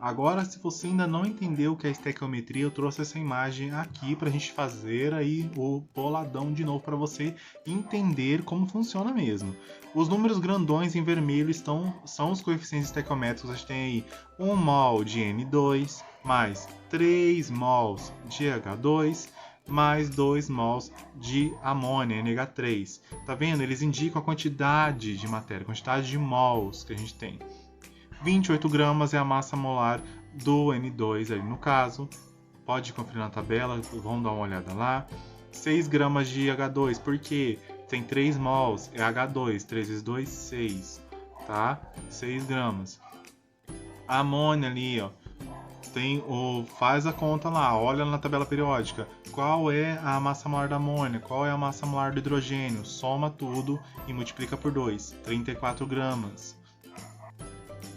Agora, se você ainda não entendeu o que é estequiometria, eu trouxe essa imagem aqui para a gente fazer aí o boladão de novo para você entender como funciona mesmo. Os números grandões em vermelho são os coeficientes estequiométricos. A gente tem aí 1 mol de N2, mais 3 mols de H2, mais 2 mols de amônia, NH3. Tá vendo? Eles indicam a quantidade de matéria, a quantidade de mols que a gente tem. 28 gramas é a massa molar do N2 ali no caso. Pode conferir na tabela, vamos dar uma olhada lá. 6 gramas de H2, porque tem 3 mols, é H2, 3 vezes 2, 6, tá? 6 gramas. A amônia ali, ó, faz a conta lá, olha na tabela periódica. Qual é a massa molar da amônia? Qual é a massa molar do hidrogênio? Soma tudo e multiplica por 2, 34 gramas.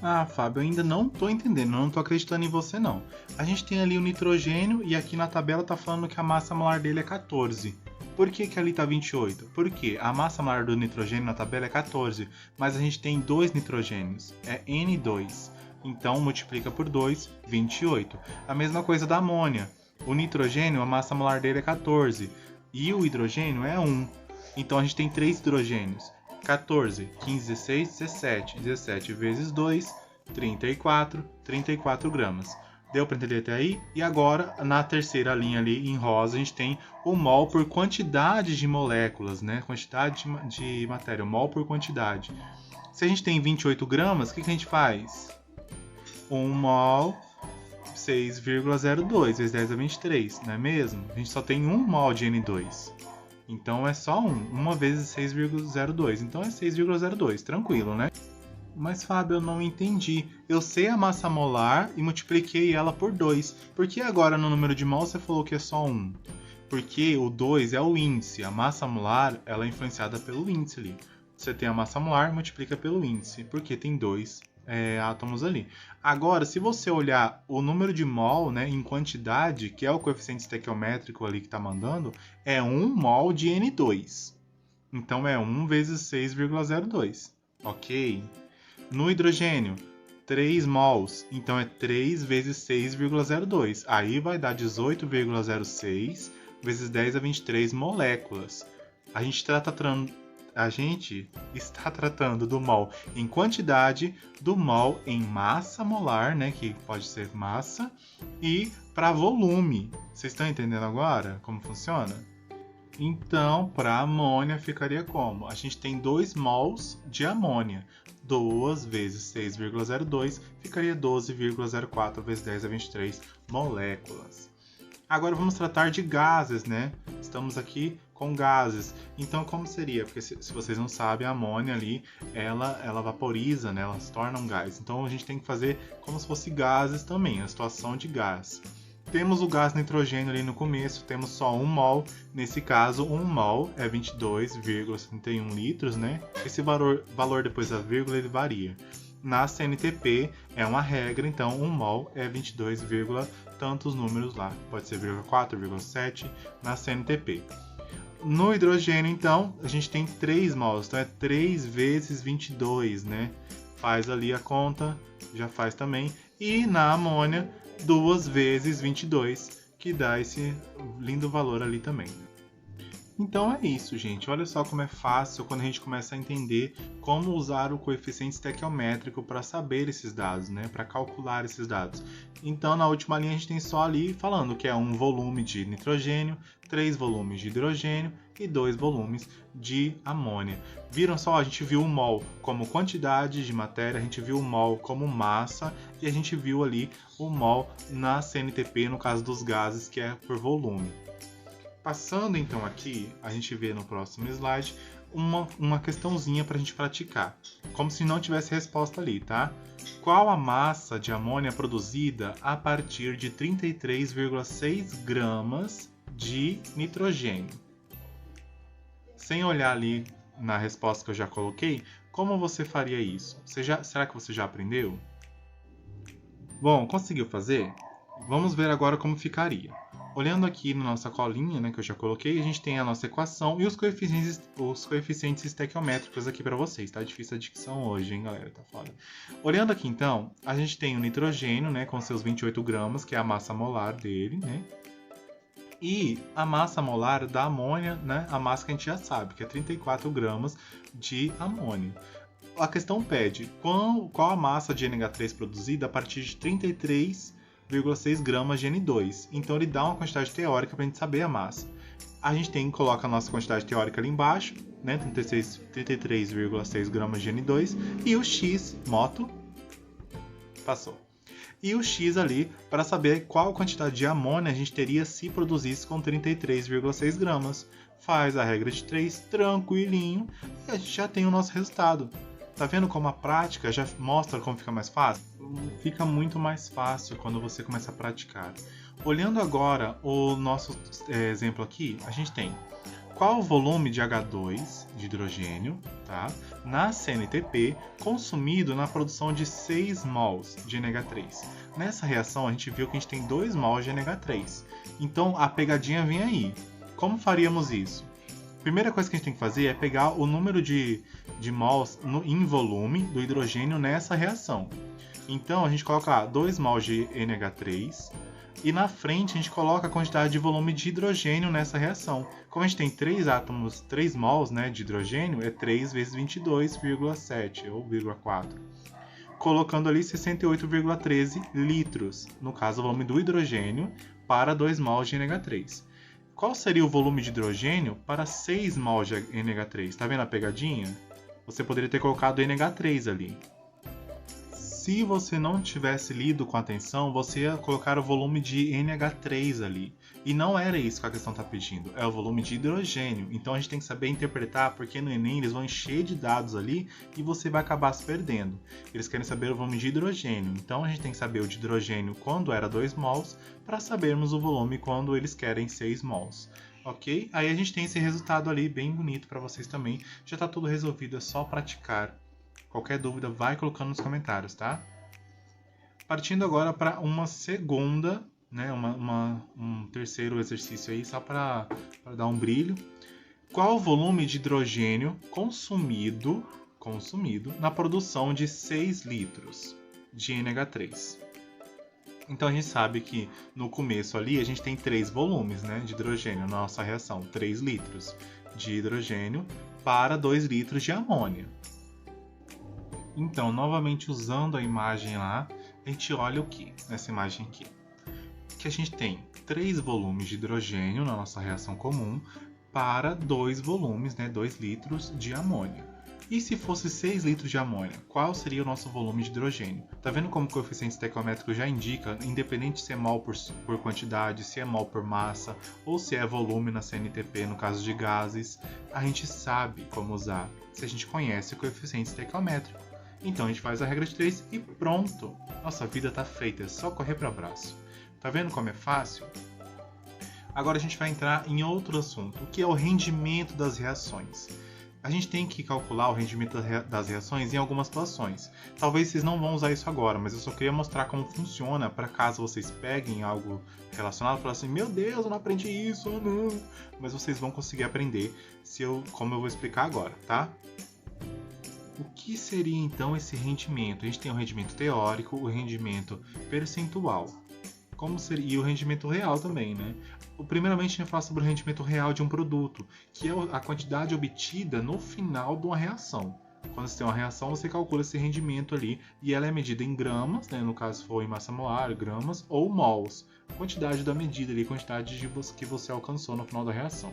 Ah, Fábio, eu ainda não estou entendendo, não estou acreditando em você não. A gente tem ali o nitrogênio e aqui na tabela está falando que a massa molar dele é 14. Por que ali está 28? Porque a massa molar do nitrogênio na tabela é 14, mas a gente tem 2 nitrogênios, é N2. Então multiplica por 2, 28. A mesma coisa da amônia. O nitrogênio, a massa molar dele é 14 e o hidrogênio é 1. Então a gente tem 3 hidrogênios. 14, 15, 16, 17. 17 vezes 2, 34. 34 gramas. Deu para entender até aí? E agora, na terceira linha ali, em rosa, a gente tem o mol por quantidade de moléculas, né? Quantidade de matéria, o mol por quantidade. Se a gente tem 28 gramas, o que a gente faz? 1 mol, 6,02 vezes 10 a 23, não é mesmo? A gente só tem 1 mol de N2. Então é só 1 vezes 6,02. Então é 6,02, tranquilo, né? Mas, Fábio, eu não entendi. Eu sei a massa molar e multipliquei ela por 2. Por que agora no número de mol você falou que é só 1? Porque o 2 é o índice. A massa molar ela é influenciada pelo índice ali. Você tem a massa molar, multiplica pelo índice, porque tem 2 átomos ali. Agora, se você olhar o número de mol, né, em quantidade, que é o coeficiente estequiométrico ali que está mandando, é 1 mol de N2. Então é 1 vezes 6,02. Ok? No hidrogênio, 3 mols. Então é 3 vezes 6,02. Aí vai dar 18,06 vezes 10 a 23 moléculas. A gente está tratando do mol em quantidade, do mol em massa molar, né, que pode ser massa, e para volume. Vocês estão entendendo agora como funciona? Então, para amônia ficaria como? A gente tem 2 mols de amônia. 2 vezes 6,02 ficaria 12,04 vezes 10 a 23 moléculas. Agora vamos tratar de gases, né? Estamos aqui com gases. Então, como seria? Porque se vocês não sabem, a amônia ali, ela vaporiza, né? Ela se torna um gás. Então, a gente tem que fazer como se fosse gases também, a situação de gás. Temos o gás nitrogênio ali no começo, temos só 1 mol. Nesse caso, 1 mol é 22,61 litros, né? Esse valor depois da vírgula, ele varia. Na CNTP é uma regra, então 1 mol é 22, tantos números lá. Pode ser 0,4, 0,7 na CNTP. No hidrogênio, então, a gente tem 3 mols, então é 3 vezes 22, né? Faz ali a conta, já faz também. E na amônia, 2 vezes 22, que dá esse lindo valor ali também. Então é isso, gente. Olha só como é fácil quando a gente começa a entender como usar o coeficiente estequiométrico para saber esses dados, né? Para calcular esses dados. Então, na última linha, a gente tem só ali falando que é 1 volume de nitrogênio, 3 volumes de hidrogênio e 2 volumes de amônia. Viram só? A gente viu o mol como quantidade de matéria, a gente viu o mol como massa e a gente viu ali o mol na CNTP, no caso dos gases, que é por volume. Passando então aqui, a gente vê no próximo slide uma questãozinha para a gente praticar, como se não tivesse resposta ali, tá? Qual a massa de amônia produzida a partir de 33,6 gramas de nitrogênio? Sem olhar ali na resposta que eu já coloquei, como você faria isso? Será que você já aprendeu? Bom, conseguiu fazer? Vamos ver agora como ficaria. Olhando aqui na nossa colinha, né, que eu já coloquei, a gente tem a nossa equação e os coeficientes estequiométricos aqui para vocês. Tá difícil a dicção hoje, hein, galera? Tá foda. Olhando aqui, então, a gente tem o nitrogênio, né, com seus 28 gramas, que é a massa molar dele, né? E a massa molar da amônia, né, a massa que a gente já sabe, que é 34 gramas de amônio. A questão pede qual a massa de NH3 produzida a partir de 33,6 gramas de N2. Então ele dá uma quantidade teórica para a gente saber a massa. A gente coloca a nossa quantidade teórica ali embaixo, né? 33,6 gramas de N2 e o X, moto, passou. E o X ali para saber qual quantidade de amônia a gente teria se produzisse com 33,6 gramas. Faz a regra de 3 tranquilinho e a gente já tem o nosso resultado. Tá vendo como a prática já mostra como fica mais fácil? Fica muito mais fácil quando você começa a praticar. Olhando agora o nosso exemplo aqui, a gente tem qual o volume de H2, de hidrogênio, tá, na CNTP consumido na produção de 6 mols de NH3. Nessa reação a gente viu que a gente tem 2 mols de NH3. Então a pegadinha vem aí. Como faríamos isso? Primeira coisa que a gente tem que fazer é pegar o número de mols em volume do hidrogênio nessa reação. Então a gente coloca lá 2 mols de NH3 e na frente a gente coloca a quantidade de volume de hidrogênio nessa reação. Como a gente tem 3 átomos, 3 mols, né, de hidrogênio, é 3 vezes 22,7 ou 0,4. Colocando ali 68,13 litros, no caso o volume do hidrogênio, para 2 mols de NH3. Qual seria o volume de hidrogênio para 6 mols de NH3? Tá vendo a pegadinha? Você poderia ter colocado NH3 ali. Se você não tivesse lido com atenção, você ia colocar o volume de NH3 ali. E não era isso que a questão está pedindo, é o volume de hidrogênio. Então a gente tem que saber interpretar, porque no Enem eles vão encher de dados ali e você vai acabar se perdendo. Eles querem saber o volume de hidrogênio, então a gente tem que saber o de hidrogênio quando era 2 mols, para sabermos o volume quando eles querem 6 mols. Ok? Aí a gente tem esse resultado ali bem bonito para vocês também. Já está tudo resolvido, é só praticar. Qualquer dúvida, vai colocando nos comentários, tá? Partindo agora para uma segunda, né, um terceiro exercício aí, só para dar um brilho. Qual o volume de hidrogênio consumido na produção de 6 litros de NH3? Então a gente sabe que no começo ali a gente tem 3 volumes, né, de hidrogênio na nossa reação. 3 litros de hidrogênio para 2 litros de amônia. Então, novamente usando a imagem lá, a gente olha o que nessa imagem aqui? Que a gente tem 3 volumes de hidrogênio na nossa reação comum para 2 volumes, né, 2 litros de amônia. E se fosse 6 litros de amônia, qual seria o nosso volume de hidrogênio? Tá vendo como o coeficiente estequiométrico já indica, independente se é mol por quantidade, se é mol por massa, ou se é volume na CNTP, no caso de gases, a gente sabe como usar, se a gente conhece o coeficiente estequiométrico. Então a gente faz a regra de 3 e pronto! Nossa vida tá feita, é só correr para o abraço. Tá vendo como é fácil? Agora a gente vai entrar em outro assunto, que é o rendimento das reações. A gente tem que calcular o rendimento das reações em algumas situações. Talvez vocês não vão usar isso agora, mas eu só queria mostrar como funciona para caso vocês peguem algo relacionado e falem assim, meu Deus, eu não aprendi isso, não. Mas vocês vão conseguir aprender como eu vou explicar agora, tá? O que seria então esse rendimento? A gente tem o rendimento teórico, o rendimento percentual. Como seria? E o rendimento real também, né? Primeiramente, a gente vai falar sobre o rendimento real de um produto, que é a quantidade obtida no final de uma reação. Quando você tem uma reação, você calcula esse rendimento ali e ela é medida em gramas, né? No caso, se for em massa molar, gramas, ou mols. Quantidade da medida ali, quantidade que você alcançou no final da reação.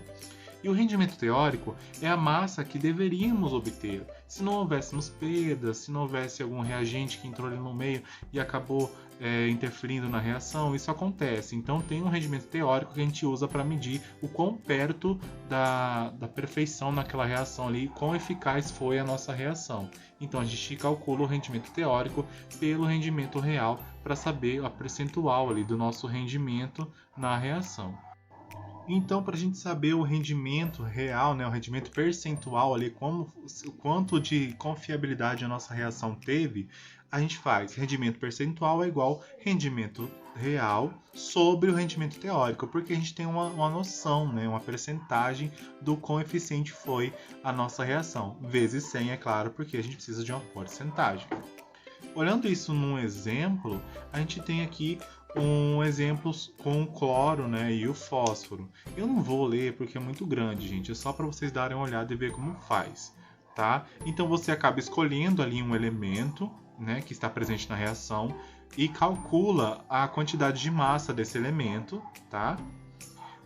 E o rendimento teórico é a massa que deveríamos obter. Se não houvéssemos perdas, se não houvesse algum reagente que entrou ali no meio e acabou interferindo na reação, isso acontece. Então tem um rendimento teórico que a gente usa para medir o quão perto da perfeição naquela reação ali, quão eficaz foi a nossa reação. Então a gente calcula o rendimento teórico pelo rendimento real para saber a percentual ali do nosso rendimento na reação. Então, para a gente saber o rendimento real, né, o rendimento percentual ali, o quanto de confiabilidade a nossa reação teve, a gente faz rendimento percentual é igual rendimento real sobre o rendimento teórico, porque a gente tem uma noção, né, uma percentagem do quão eficiente foi a nossa reação. Vezes 100, é claro, porque a gente precisa de uma porcentagem. Olhando isso num exemplo, a gente tem aqui um exemplo com o cloro, né, e o fósforo. Eu não vou ler porque é muito grande, gente, é só para vocês darem uma olhada e ver como faz, tá? Então você acaba escolhendo ali um elemento, né, que está presente na reação e calcula a quantidade de massa desse elemento, tá?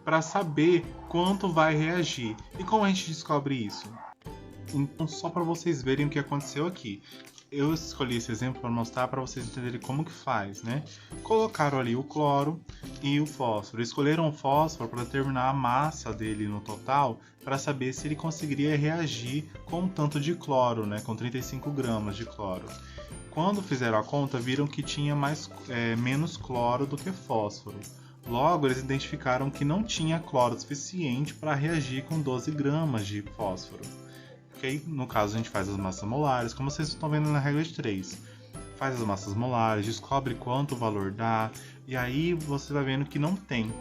Para saber quanto vai reagir. E como a gente descobre isso? Então, só para vocês verem o que aconteceu aqui. Eu escolhi esse exemplo para mostrar para vocês entenderem como que faz, né? Colocaram ali o cloro e o fósforo. Escolheram o fósforo para determinar a massa dele no total, para saber se ele conseguiria reagir com um tanto de cloro, né? Com 35 gramas de cloro. Quando fizeram a conta, viram que tinha menos cloro do que fósforo. Logo, eles identificaram que não tinha cloro suficiente para reagir com 12 gramas de fósforo. Okay? No caso, a gente faz as massas molares, como vocês estão vendo na regra de 3. Faz as massas molares, descobre quanto o valor dá, e aí você vai vendo que não tem.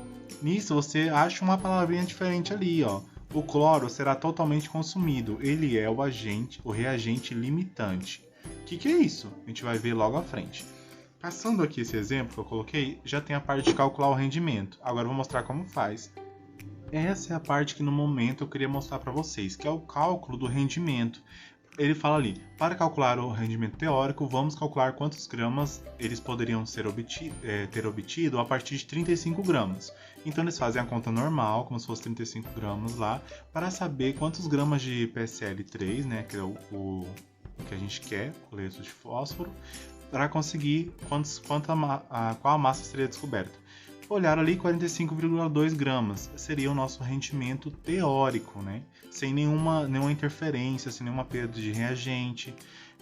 Nisso, você acha uma palavrinha diferente ali, ó. O cloro será totalmente consumido, ele é o reagente limitante. O que é isso? A gente vai ver logo à frente. Passando aqui esse exemplo que eu coloquei, já tem a parte de calcular o rendimento. Agora eu vou mostrar como faz. Essa é a parte que no momento eu queria mostrar para vocês, que é o cálculo do rendimento. Ele fala ali, para calcular o rendimento teórico, vamos calcular quantos gramas eles poderiam ter obtido a partir de 35 gramas. Então eles fazem a conta normal, como se fosse 35 gramas lá, para saber quantos gramas de PSL3, né, que é o que a gente quer, coleto de fósforo, para conseguir qual a massa seria descoberta. Olharam ali 45,2 gramas, seria o nosso rendimento teórico, né? Sem nenhuma interferência, sem nenhuma perda de reagente.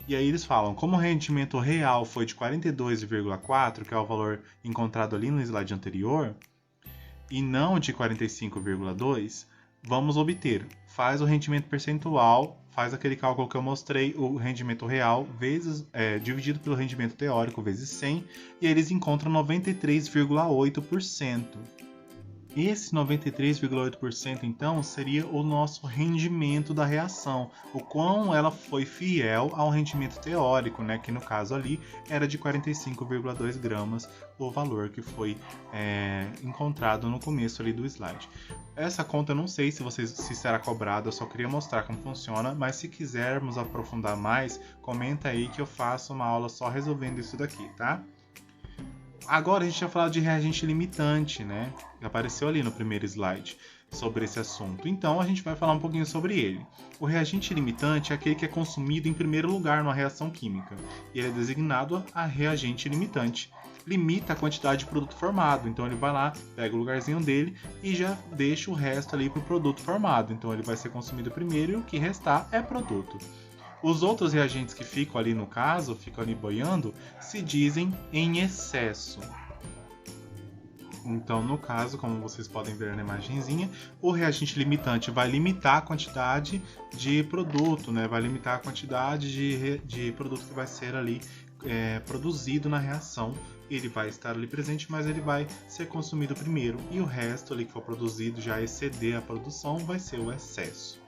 E aí eles falam, como o rendimento real foi de 42,4, que é o valor encontrado ali no slide anterior, e não de 45,2, vamos obter. Faz o rendimento percentual, faz aquele cálculo que eu mostrei, o rendimento real dividido pelo rendimento teórico vezes 100, e aí eles encontram 93,8%. Esse 93,8% então seria o nosso rendimento da reação, o quão ela foi fiel ao rendimento teórico, né? Que no caso ali era de 45,2 gramas, o valor que foi encontrado no começo ali do slide. Essa conta eu não sei se será cobrada, eu só queria mostrar como funciona, mas se quisermos aprofundar mais, comenta aí que eu faço uma aula só resolvendo isso daqui, tá? Agora a gente vai falar de reagente limitante, né? Que apareceu ali no primeiro slide sobre esse assunto. Então a gente vai falar um pouquinho sobre ele. O reagente limitante é aquele que é consumido em primeiro lugar numa reação química. E ele é designado a reagente limitante. Limita a quantidade de produto formado. Então ele vai lá, pega o lugarzinho dele e já deixa o resto ali para o produto formado. Então ele vai ser consumido primeiro e o que restar é produto. Os outros reagentes que ficam ali no caso, ficam ali boiando, se dizem em excesso. Então, no caso, como vocês podem ver na imagenzinha, o reagente limitante vai limitar a quantidade de produto, né? Vai limitar a quantidade de produto que vai ser ali produzido na reação. Ele vai estar ali presente, mas ele vai ser consumido primeiro. E o resto ali que for produzido, já exceder a produção, vai ser o excesso.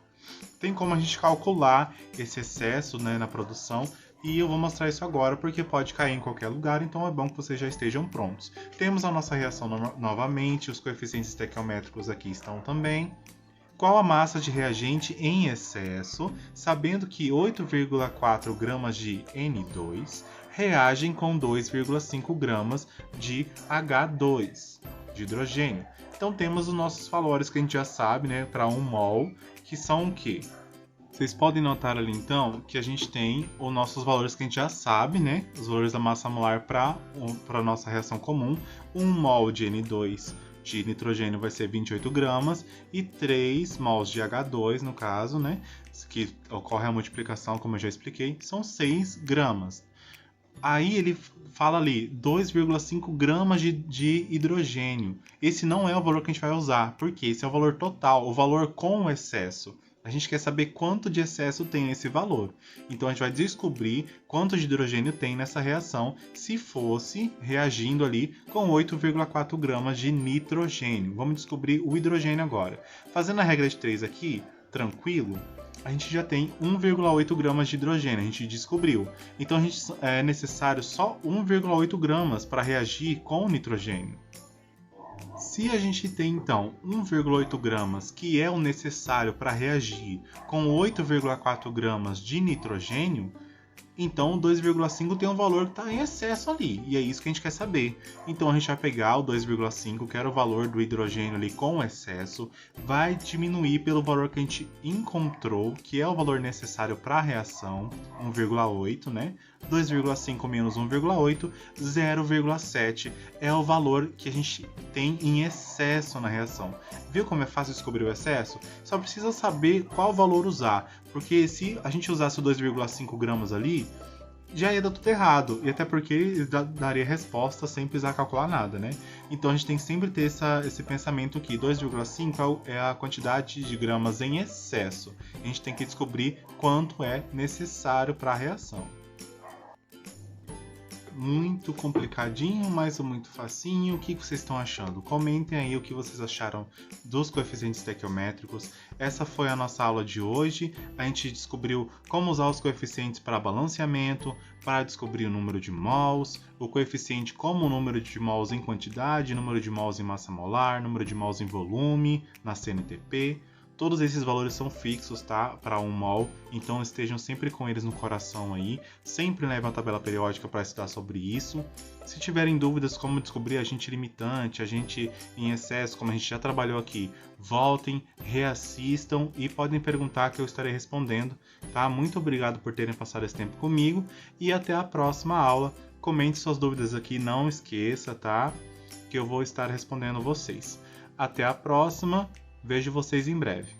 Tem como a gente calcular esse excesso, né, na produção, e eu vou mostrar isso agora porque pode cair em qualquer lugar, então é bom que vocês já estejam prontos. Temos a nossa reação novamente, os coeficientes estequiométricos aqui estão também. Qual a massa de reagente em excesso, sabendo que 8,4 gramas de N2 reagem com 2,5 gramas de H2, de hidrogênio. Então temos os nossos valores que a gente já sabe, né, para 1 mol, que são o quê? Vocês podem notar ali então que a gente tem os nossos valores que a gente já sabe, né? Os valores da massa molar para a nossa reação comum. 1 mol de N2 de nitrogênio vai ser 28 gramas e 3 mols de H2, no caso, né? Que ocorre a multiplicação, como eu já expliquei, são 6 gramas. Aí ele fala ali 2,5 gramas de hidrogênio. Esse não é o valor que a gente vai usar, porque esse é o valor total, o valor com o excesso. A gente quer saber quanto de excesso tem nesse valor. Então a gente vai descobrir quanto de hidrogênio tem nessa reação se fosse reagindo ali com 8,4 gramas de nitrogênio. Vamos descobrir o hidrogênio agora. Fazendo a regra de 3 aqui, tranquilo, a gente já tem 1,8 gramas de hidrogênio, a gente descobriu. Então é necessário só 1,8 gramas para reagir com o nitrogênio. Se a gente tem então 1,8 gramas, que é o necessário para reagir com 8,4 gramas de nitrogênio, então o 2,5 tem um valor que está em excesso ali, e é isso que a gente quer saber. Então a gente vai pegar o 2,5, que era o valor do hidrogênio ali com excesso, vai diminuir pelo valor que a gente encontrou, que é o valor necessário para a reação, 1,8, né? 2,5 menos 1,8, 0,7 é o valor que a gente tem em excesso na reação. Viu como é fácil descobrir o excesso? Só precisa saber qual valor usar, porque se a gente usasse o 2,5 gramas ali, já ia dar tudo errado, e até porque daria resposta sem precisar calcular nada, né? Então a gente tem que sempre ter esse pensamento que 2,5 é a quantidade de gramas em excesso. A gente tem que descobrir quanto é necessário para a reação. Muito complicadinho, mas muito facinho. O que vocês estão achando? Comentem aí o que vocês acharam dos coeficientes estequiométricos. Essa foi a nossa aula de hoje. A gente descobriu como usar os coeficientes para balanceamento, para descobrir o número de mols, o coeficiente como o número de mols em quantidade, número de mols em massa molar, número de mols em volume, na CNTP. Todos esses valores são fixos, tá? Para 1 mol, então estejam sempre com eles no coração aí. Sempre leve uma tabela periódica para estudar sobre isso. Se tiverem dúvidas como descobrir agente limitante, agente em excesso, como a gente já trabalhou aqui, voltem, reassistam e podem perguntar que eu estarei respondendo, tá? Muito obrigado por terem passado esse tempo comigo e até a próxima aula. Comente suas dúvidas aqui, não esqueça, tá? Que eu vou estar respondendo vocês. Até a próxima. Vejo vocês em breve.